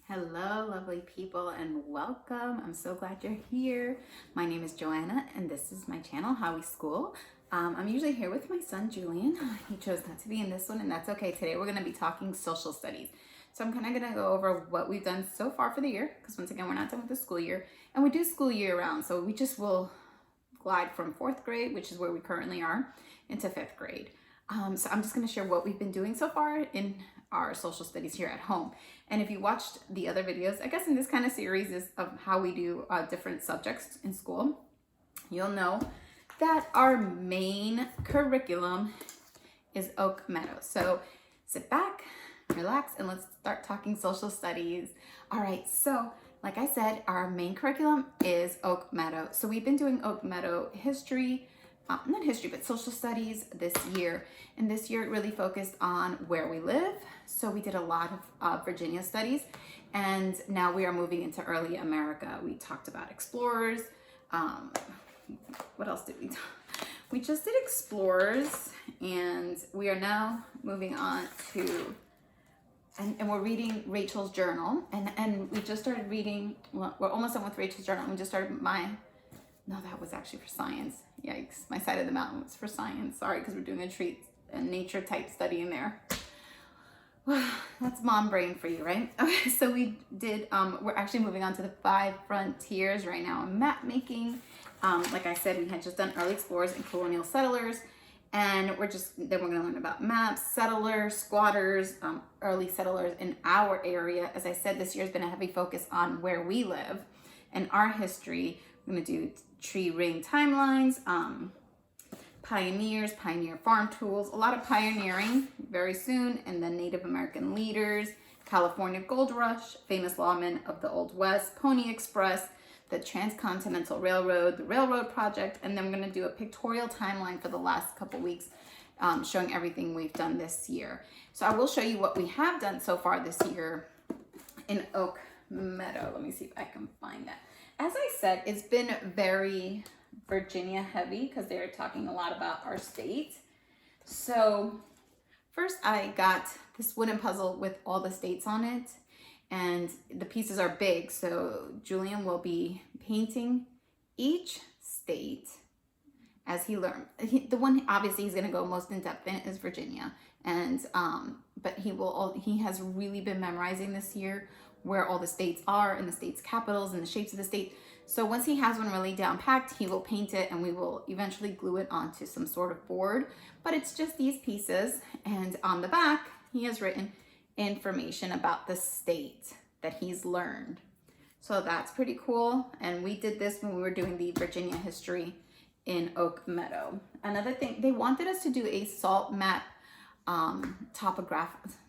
Hello, lovely people, and welcome. I'm so glad you're here. My name is Joanna, and this is my channel, How We School. I'm usually here with my son, Julian. He chose not to be in this one, and that's okay. Today, we're going to be talking social studies. So I'm kind of going to go over what we've done so far for the year, because once again, we're not done with the school year, and we do school year round. So we just will glide from 4th grade, which is where we currently are, into 5th grade. So I'm just going to share what we've been doing so far in our social studies here at home. And if you watched the other videos, I guess in this kind of series is of how we do different subjects in school, you'll know that our main curriculum is Oak Meadow. So sit back, relax, and let's start talking social studies. All right, so like I said, our main curriculum is Oak Meadow. So we've been doing Oak Meadow history, not history, but social studies this year. And this year it really focused on where we live. So we did a lot of Virginia studies. And now we are moving into early America. We talked about explorers. What else did we talk? We just did explorers, and we are now moving on to, and we're reading Rachel's journal. And we just started reading, well, we're almost done with Rachel's journal. We just started no, that was actually for science. Yikes, my side of the mountain was for science. Sorry, because we're doing a nature type study in there. That's mom brain for you, right? Okay, so we did, we're actually moving on to the 5 frontiers right now in map making. Like I said, we had just done early explorers and colonial settlers. And then we're gonna learn about maps, settlers, squatters, early settlers in our area. As I said, this year's been a heavy focus on where we live and our history. We're gonna do tree ring timelines, pioneers, pioneer farm tools, a lot of pioneering very soon, and then Native American leaders, California Gold Rush, famous lawmen of the Old West, Pony Express, the Transcontinental Railroad, the Railroad Project, and then we're gonna do a pictorial timeline for the last couple weeks, showing everything we've done this year. So I will show you what we have done so far this year in Oak Meadow. Let me see if I can find that. As I said, it's been very Virginia heavy because they're talking a lot about our state. So first I got this wooden puzzle with all the states on it, and the pieces are big. So Julian will be painting each state as he learns. The one obviously he's going to go most in depth in is Virginia, and but he has really been memorizing this year where all the states are and the states' capitals and the shapes of the state. So once he has one really down packed, he will paint it and we will eventually glue it onto some sort of board. But it's just these pieces, and on the back, he has written information about the state that he's learned. So that's pretty cool. And we did this when we were doing the Virginia history in Oak Meadow. Another thing, they wanted us to do a salt map,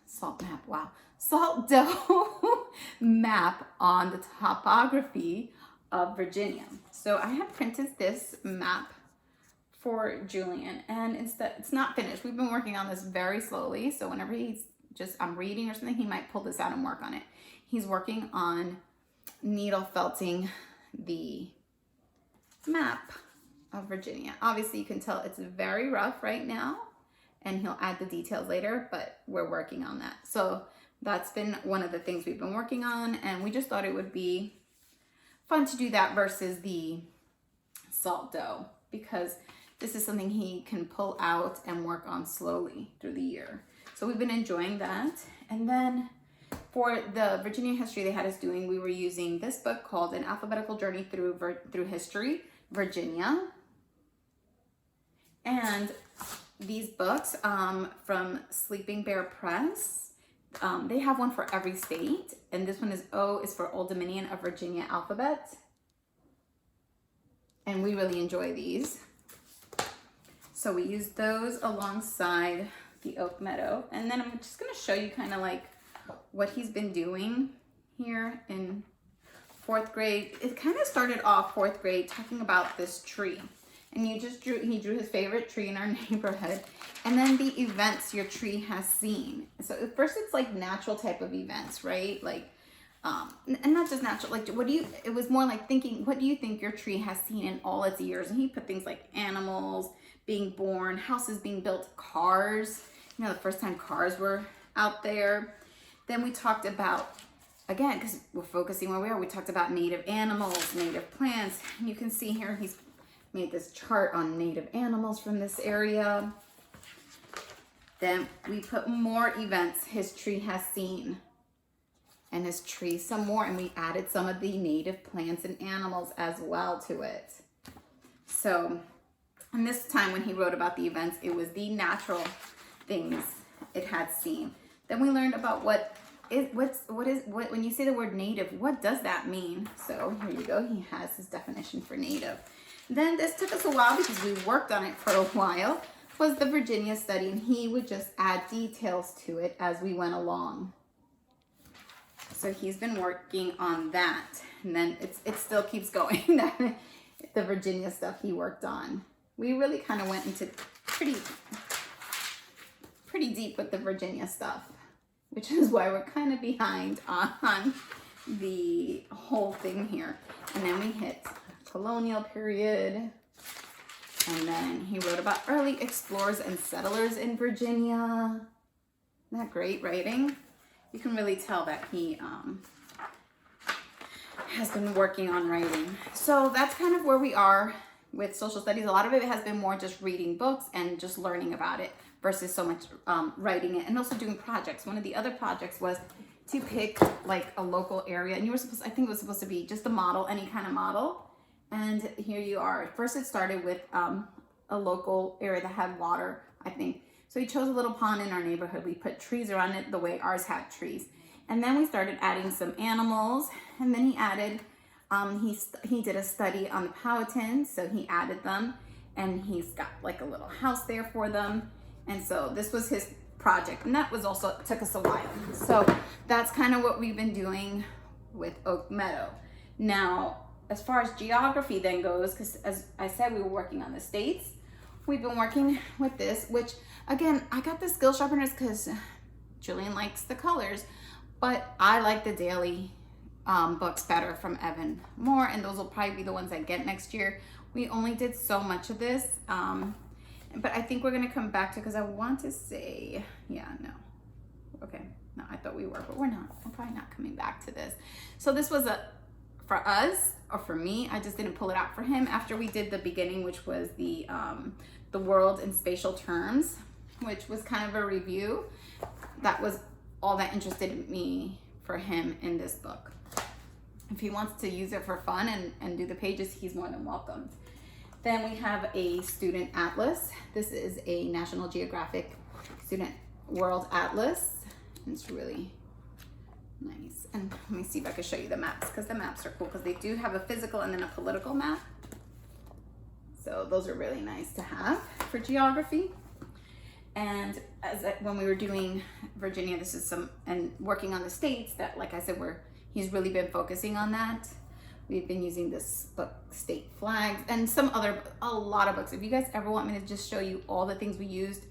salt dough map on the topography of Virginia. So I have printed this map for Julian, and it's not finished. We've been working on this very slowly. So whenever I'm reading or something, he might pull this out and work on it. He's working on needle felting the map of Virginia. Obviously you can tell it's very rough right now, and he'll add the details later, but we're working on that. So that's been one of the things we've been working on, and we just thought it would be fun to do that versus the salt dough, because this is something he can pull out and work on slowly through the year. So we've been enjoying that. And then for the Virginia history they had us doing, we were using this book called An Alphabetical Journey Through History, Virginia. And these books from Sleeping Bear Press, they have one for every state, and this one is O is for Old Dominion of Virginia alphabet, and we really enjoy these. So we use those alongside the Oak Meadow, and then I'm just going to show you kind of like what he's been doing here in 4th grade. It kind of started off 4th grade talking about this tree. And he drew his favorite tree in our neighborhood. And then the events your tree has seen. So at first it's like natural type of events, right? Like, and not just natural, like it was more like thinking, what do you think your tree has seen in all its years? And he put things like animals being born, houses being built, cars, the first time cars were out there. Then we talked about again, because we're focusing where we are, we talked about native animals, native plants. And you can see here, he's made this chart on native animals from this area. Then we put more events history has seen. And his tree some more, and we added some of the native plants and animals as well to it. So, and this time when he wrote about the events, it was the natural things it had seen. Then we learned about when you say the word native, what does that mean? So here you go, he has his definition for native. Then this took us a while because we worked on it for a while, was the Virginia study, and he would just add details to it as we went along. So he's been working on that, and then it still keeps going. The Virginia stuff he worked on. We really kind of went into pretty deep with the Virginia stuff, which is why we're kind of behind on the whole thing here. And then we hit colonial period, and then he wrote about early explorers and settlers in Virginia. Isn't that great writing? You can really tell that he has been working on writing. So that's kind of where we are with social studies. A lot of it has been more just reading books and just learning about it versus so much writing it, and also doing projects. One of the other projects was to pick like a local area, and you were supposed, I think it was supposed to be just a model, any kind of model. And here you are. First it started with a local area that had water, I think. So he chose a little pond in our neighborhood. We put trees around it the way ours had trees. And then we started adding some animals. And then he added, he did a study on the Powhatans. So he added them. And he's got like a little house there for them. And so this was his project. And that was also, took us a while. So that's kind of what we've been doing with Oak Meadow. Now, as far as geography then goes, because as I said, we were working on the states. We've been working with this, which again, I got the skill sharpeners because Julian likes the colors, but I like the daily books better from Evan more, and those will probably be the ones I get next year. We only did so much of this, but I think we're gonna come back to, because I want to say, yeah, no, okay, no, I thought we were, but we're not. We're probably not coming back to this. So this was for us, or for me, I just didn't pull it out for him after we did the beginning, which was the world in spatial terms, which was kind of a review. That was all that interested me for him in this book. If he wants to use it for fun and do the pages, he's more than welcome. Then we have a student atlas. This is a National Geographic Student World Atlas. It's really nice. And let me see if I can show you the maps, because the maps are cool, because they do have a physical and then a political map. So those are really nice to have for geography. And when we were doing Virginia, this is and working on the states, that, like I said, he's really been focusing on that. We've been using this book, State Flags, and a lot of books. If you guys ever want me to just show you all the things we used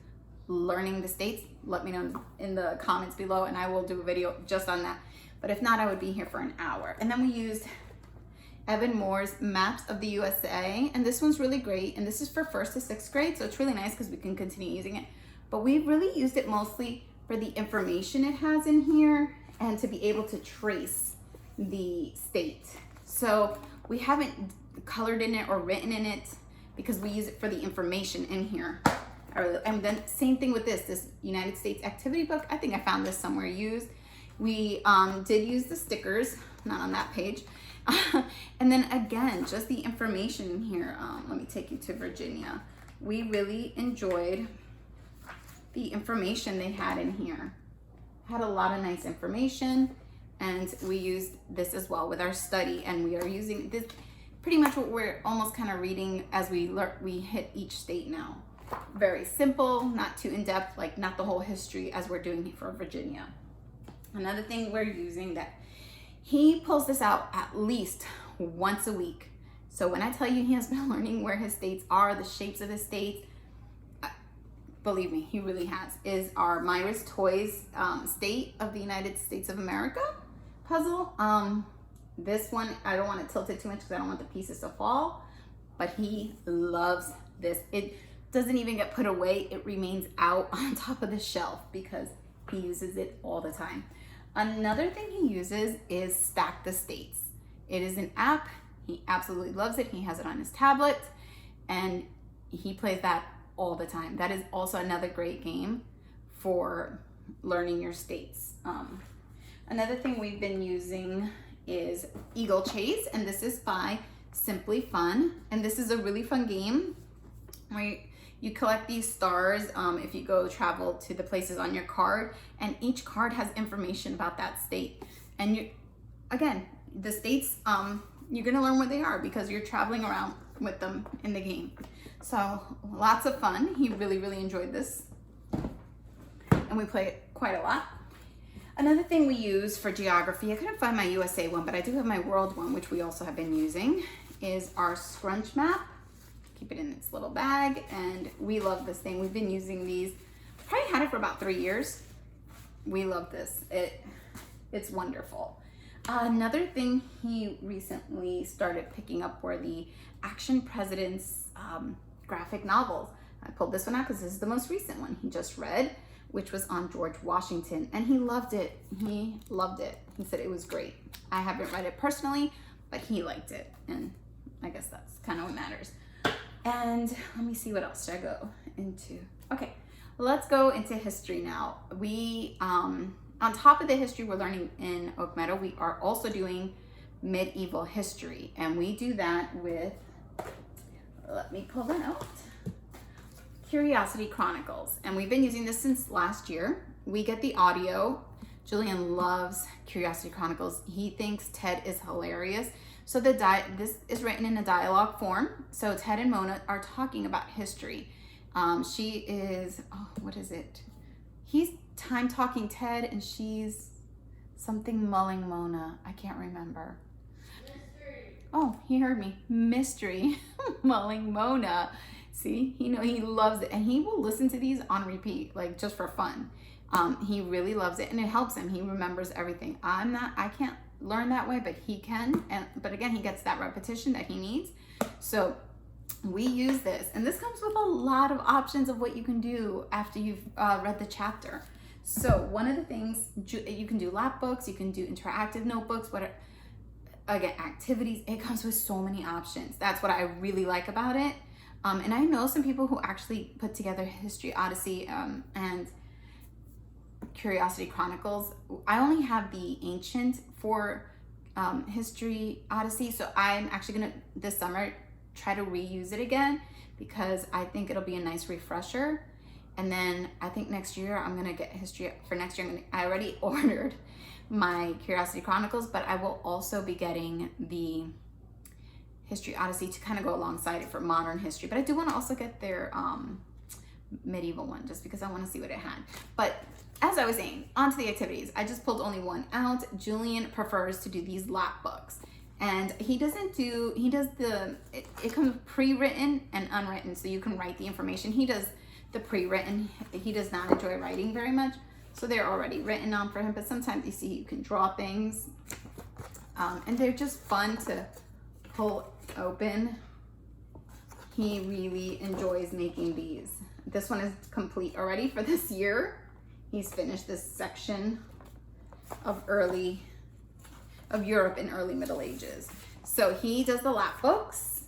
learning the states, let me know in the comments below, and I will do a video just on that. But if not, I would be here for an hour. And then we used Evan Moore's Maps of the USA, and this one's really great, and this is for 1st to 6th grade, so it's really nice because we can continue using it. But we really used it mostly for the information it has in here and to be able to trace the state. So we haven't colored in it or written in it because we use it for the information in here. And then same thing with this United States activity book. I think I found this somewhere used. We did use the stickers, not on that page. And then again, just the information in here. Let me take you to Virginia. We really enjoyed the information they had in here. Had a lot of nice information, and we used this as well with our study, and we are using this pretty much what we're almost kind of reading as we hit each state now. Very simple, not too in-depth, like not the whole history as we're doing for Virginia. Another thing we're using, that he pulls this out at least once a week. So when I tell you he has been learning where his states are, the shapes of his states, believe me, he really has, is our Mirustoys State of the United States of America puzzle. This one, I don't want to tilt it too much because I don't want the pieces to fall, but he loves this. It doesn't even get put away. It remains out on top of the shelf because he uses it all the time. Another thing he uses is Stack the States. It is an app. He absolutely loves it. He has it on his tablet and he plays that all the time. That is also another great game for learning your states. Another thing we've been using is Eagle Chase, and this is by Simplyfun. And this is a really fun game where you collect these stars if you go travel to the places on your card, and each card has information about that state. And again, the states, you're gonna learn what they are because you're traveling around with them in the game. So lots of fun. He really, really enjoyed this. And we play it quite a lot. Another thing we use for geography, I couldn't find my USA one, but I do have my world one, which we also have been using, is our scrunch map. Keep it in its little bag, and we love this thing. We've been using these, probably had it for about 3 years. We love this. It's wonderful. Another thing he recently started picking up were the Action Presidents graphic novels. I pulled this one out because this is the most recent one he just read, which was on George Washington, and he loved it. He loved it. He said it was great. I haven't read it personally, but he liked it, and I guess that's kind of what matters. And let me see, what else should I go into? Okay, let's go into history now. We, on top of the history we're learning in Oak Meadow, we are also doing medieval history, and we do that with, let me pull that out, Curiosity Chronicles. And we've been using this since last year. We get the audio. Julian loves Curiosity Chronicles. He thinks Ted is hilarious. So this is written in a dialogue form. So Ted and Mona are talking about history. She is, oh, what is it? He's time talking Ted and she's something mulling Mona. I can't remember. Mystery. Oh, he heard me. Mystery mulling Mona. See, he loves it, and he will listen to these on repeat, like just for fun. He really loves it, and it helps him. He remembers everything. I can't learn that way, but he can. But again, he gets that repetition that he needs. So we use this, and this comes with a lot of options of what you can do after you've read the chapter. So one of the things, you can do lap books, you can do interactive notebooks, again, activities. It comes with so many options. That's what I really like about it. And I know some people who actually put together History Odyssey and Curiosity Chronicles. I only have the ancient for History Odyssey, so I'm actually gonna, this summer, try to reuse it again because I think it'll be a nice refresher. And then I think next year I'm gonna get history for next year. I already ordered my Curiosity Chronicles, but I will also be getting the History Odyssey to kind of go alongside it for modern history. But I do want to also get their medieval one just because I want to see what it had. But as I was saying, on to the activities. I just pulled only one out. Julian prefers to do these lap books. And he does it comes pre-written and unwritten, so you can write the information. He does the pre-written. He does not enjoy writing very much, so they're already written on for him. But sometimes you see you can draw things, and they're just fun to pull open. He really enjoys making these. This one is complete already for this year. He's finished this section of Europe in early Middle Ages. So he does the lap books,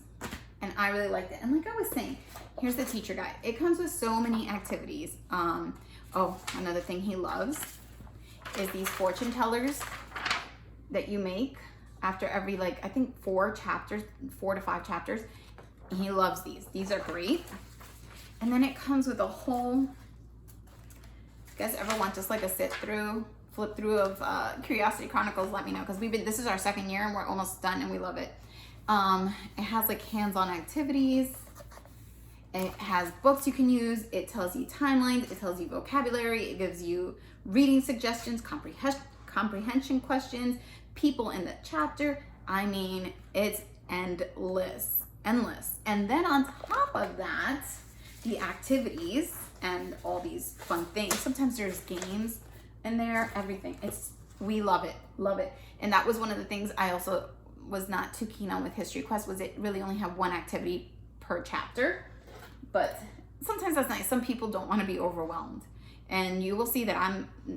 and I really liked it. And like I was saying, here's the teacher guide. It comes with so many activities. Oh, another thing he loves is these fortune tellers that you make after every, like, I think 4 to 5 chapters. He loves these. These are great. And then it comes with a whole, if you guys ever want just like a flip through of Curiosity Chronicles, let me know, because this is our 2nd year and we're almost done and we love it. It has like hands-on activities. It has books you can use. It tells you timelines. It tells you vocabulary. It gives you reading suggestions, comprehension questions, people in the chapter. I mean, it's endless. And then on top of that, the activities and all these fun things. Sometimes there's games in there, everything. We love it. And that was one of the things I also was not too keen on with History Quest, was it really only have 1 activity per chapter. But sometimes that's nice. Some people don't want to be overwhelmed. And you will see that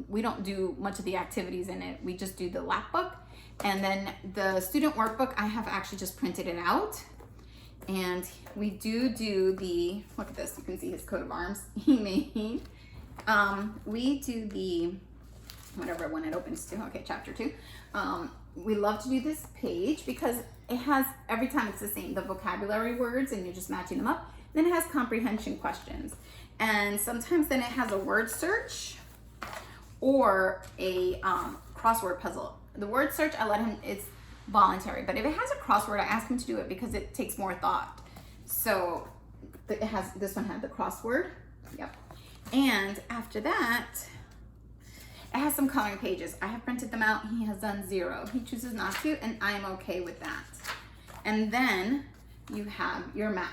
we don't do much of the activities in it. We just do the lap book. And then the student workbook, I have actually just printed it out. And we do the, look at this, you can see his coat of arms he made. We do the, whatever one it opens to, okay, chapter 2. We love to do this page because it has, every time it's the same, the vocabulary words, and you're just matching them up. Then it has comprehension questions. And sometimes then it has a word search or a crossword puzzle. The word search, I let him, it's voluntary, but if it has a crossword, I ask him to do it because it takes more thought. So it has, this one had the crossword, yep. And after that, it has some coloring pages. I have printed them out. He has done 0. He chooses not to, and I'm okay with that. And then you have your map.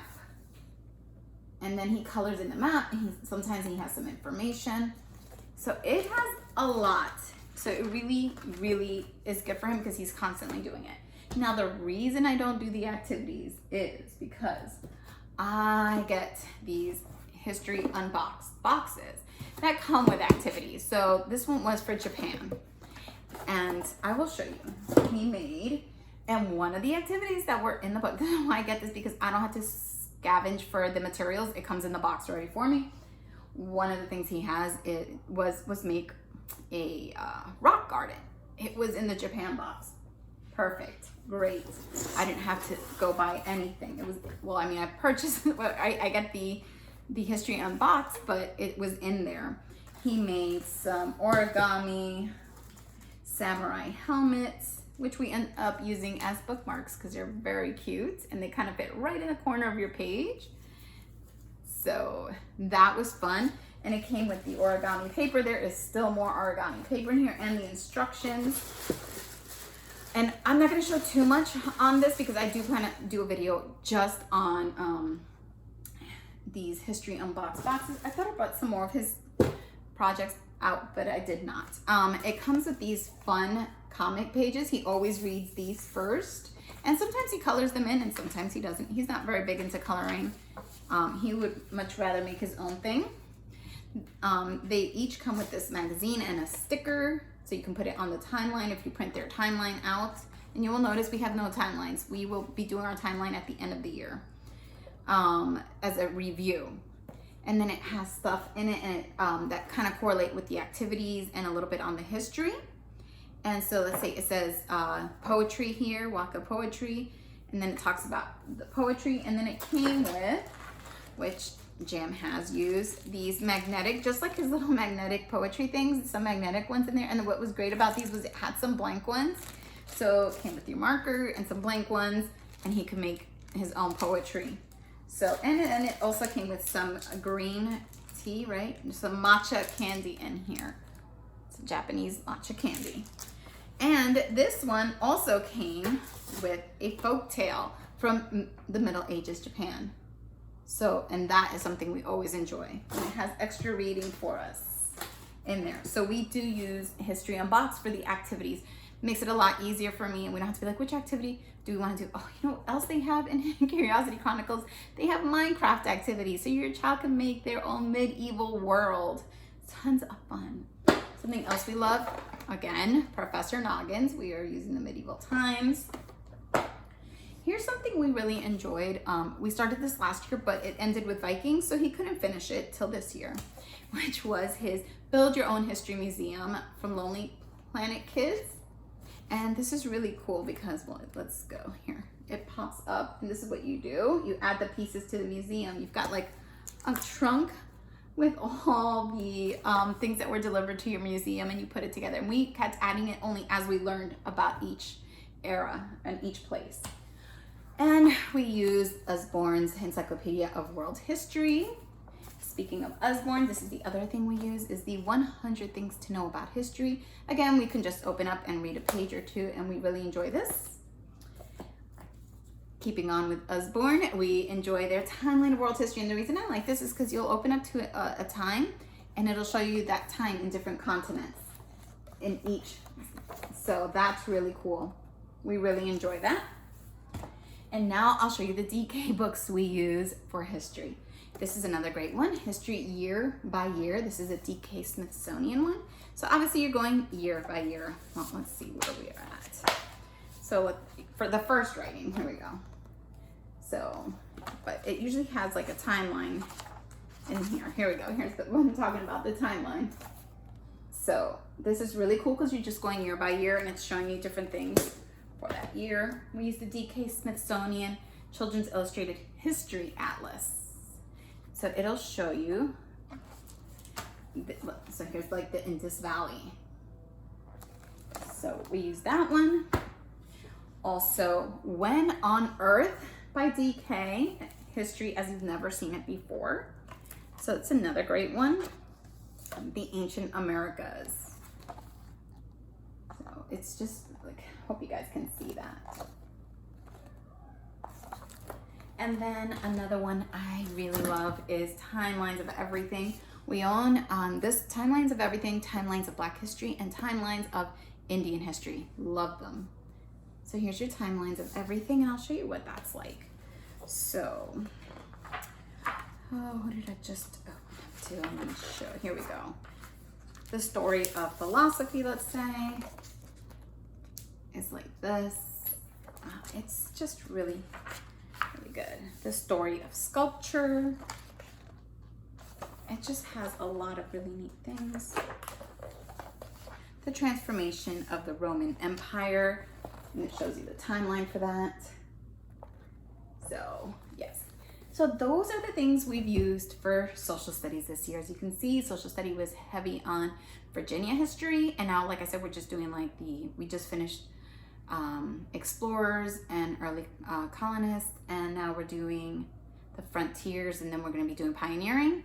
And then he colors in the map, and sometimes he has some information. So it has a lot. So it really, really is good for him because he's constantly doing it. Now, the reason I don't do the activities is because I get these History Unboxed boxes that come with activities. So this one was for Japan. And I will show you. He made, and one of the activities that were in the book, this is why I get this, because I don't have to scavenge for the materials. It comes in the box already for me. One of the things he has was make a rock garden. It was in the Japan box. Perfect, great. I didn't have to go buy anything. It was, well, I mean, I purchased, I got the History Unboxed, but it was in there. He made some origami samurai helmets, which we end up using as bookmarks because they're very cute and they kind of fit right in the corner of your page. So that was fun. And it came with the origami paper. There is still more origami paper in here and the instructions. And I'm not going to show too much on this because I do plan to do a video just on these History Unboxed boxes. I thought I brought some more of his projects out, but I did not. It comes with these fun comic pages. He always reads these first. And sometimes he colors them in and sometimes he doesn't. He's not very big into coloring. He would much rather make his own thing. They each come with this magazine and a sticker, so you can put it on the timeline if you print their timeline out. And you will notice we have no timelines. We will be doing our timeline at the end of the year as a review. And then it has stuff in it and it, that kind of correlate with the activities and a little bit on the history. And so let's say it says poetry here, Waka poetry, and then it talks about the poetry. And then it came with, which Jam has used, these magnetic, just like his little magnetic poetry things, some magnetic ones in there. And what was great about these was it had some blank ones. So it came with your marker and some blank ones, and he could make his own poetry. So, and it also came with some green tea, right? Some matcha candy in here. It's Japanese matcha candy. And this one also came with a folk tale from the Middle Ages Japan. So, and that is something we always enjoy. And it has extra reading for us in there. So we do use History Unboxed for the activities. Makes it a lot easier for me, and we don't have to be like, which activity do we want to do? Oh, you know what else they have in Curiosity Chronicles? They have Minecraft activities, so your child can make their own medieval world. Tons of fun. Something else we love, again, Professor Noggins. We are using the medieval times. Here's something we really enjoyed. We started this last year, but it ended with Vikings, so he couldn't finish it till this year, which was his Build Your Own History Museum from Lonely Planet Kids. And this is really cool because, well, let's go here. It pops up, and this is what you do. You add the pieces to the museum. You've got like a trunk with all the things that were delivered to your museum, and you put it together. And we kept adding it only as we learned about each era and each place. And we use Usborne's Encyclopedia of World History. Speaking of Usborne, this is the other thing we use, is the 100 Things to Know About History. Again, we can just open up and read a page or two, and we really enjoy this. Keeping on with Usborne, we enjoy their timeline of world history. And the reason I like this is because you'll open up to a time, and it'll show you that time in different continents in each. So that's really cool. We really enjoy that. And now I'll show you the DK books we use for history. This is another great one, History Year by Year. This is a DK Smithsonian one. So obviously you're going year by year. Well, let's see where we are at. So for the first writing, here we go. So, but it usually has like a timeline in here. Here we go. Here's the one talking about the timeline. So this is really cool because you're just going year by year and it's showing you different things for that year. We use the DK Smithsonian Children's Illustrated History Atlas. So it'll show you, so here's like the Indus Valley. So we use that one. Also, When on Earth by DK, History as You've Never Seen It Before. So it's another great one. The Ancient Americas. So it's just like, hope you guys can see that. And then another one I really love is Timelines of Everything. We own this Timelines of Everything, Timelines of Black History, and Timelines of Indian History. Love them. So here's your Timelines of Everything, and I'll show you what that's like. So, what did I just open up to? I'm gonna show, here we go. The story of philosophy, let's say, is like this. It's just really good. The story of sculpture. It just has a lot of really neat things. The transformation of the Roman Empire, and it shows you the timeline for that. So yes, so those are the things we've used for social studies this year. As you can see, social study was heavy on Virginia history, and now, like I said, we're just doing like we just finished explorers and early colonists, and now we're doing the frontiers, and then we're going to be doing pioneering.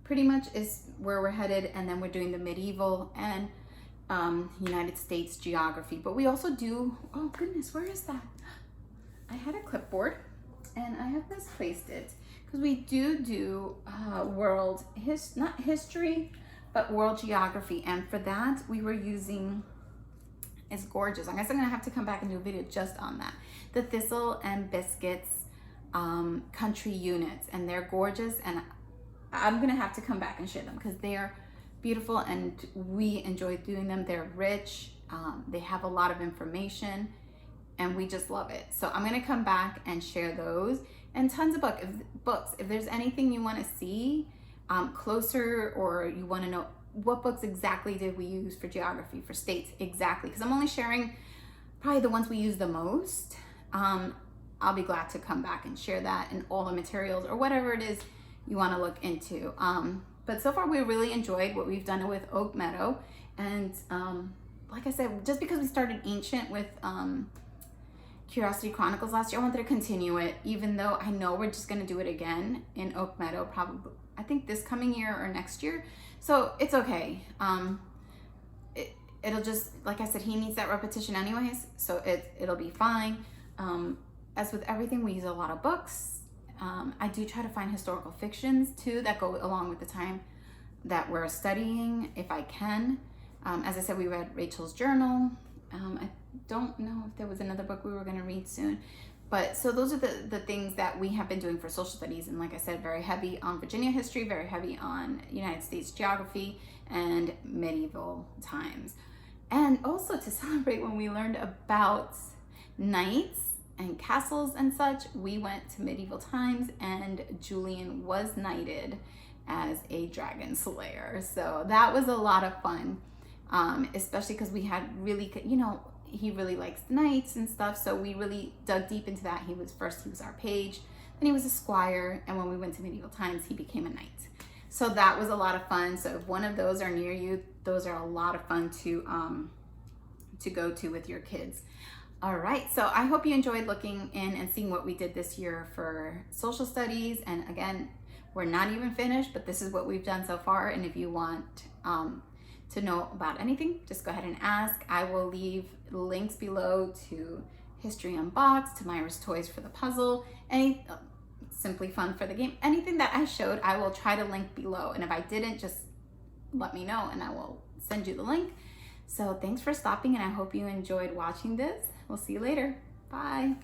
Pretty much is where we're headed, and then we're doing the medieval and United States geography. But we also do, oh goodness, where is that? I had a clipboard and I have misplaced it, because we do not history, but world geography, and for that we were using, it's gorgeous. I guess I'm gonna have to come back and do a video just on that. The Thistle and Biscuits country units, and they're gorgeous, and I'm gonna have to come back and share them because they're beautiful and we enjoy doing them. They're rich, they have a lot of information, and we just love it. So I'm gonna come back and share those, and tons of books. If there's anything you wanna see closer, or you wanna know what books exactly did we use for geography, for states exactly, because I'm only sharing probably the ones we use the most. I'll be glad to come back and share that, and all the materials or whatever it is you want to look into. But so far we really enjoyed what we've done with Oak Meadow, and like I said, just because we started Ancient with Curiosity Chronicles last year, I wanted to continue it, even though I know we're just going to do it again in Oak Meadow, probably I think this coming year or next year. So it's okay. It'll just, like I said, he needs that repetition anyways, so it'll be fine. As with everything, we use a lot of books. I do try to find historical fictions too that go along with the time that we're studying, if I can. As I said, we read Rachel's Journal. I don't know if there was another book we were going to read soon. But so those are the things that we have been doing for social studies. And like I said, very heavy on Virginia history, very heavy on United States geography and medieval times. And also to celebrate when we learned about knights and castles and such, we went to medieval times, and Julian was knighted as a dragon slayer. So that was a lot of fun, especially because we had really, he really likes the knights and stuff, so we really dug deep into that. He was our page, then he was a squire, and when we went to medieval times, he became a knight. So that was a lot of fun. So if one of those are near you, those are a lot of fun to go to with your kids. All right, so I hope you enjoyed looking in and seeing what we did this year for social studies. And again, we're not even finished, but this is what we've done so far. And if you want to know about anything, just go ahead and ask. I will leave links below to History Unboxed, to Mirustoys for the puzzle, Simplyfun for the game. Anything that I showed, I will try to link below. And if I didn't, just let me know and I will send you the link. So thanks for stopping, and I hope you enjoyed watching this. We'll see you later. Bye.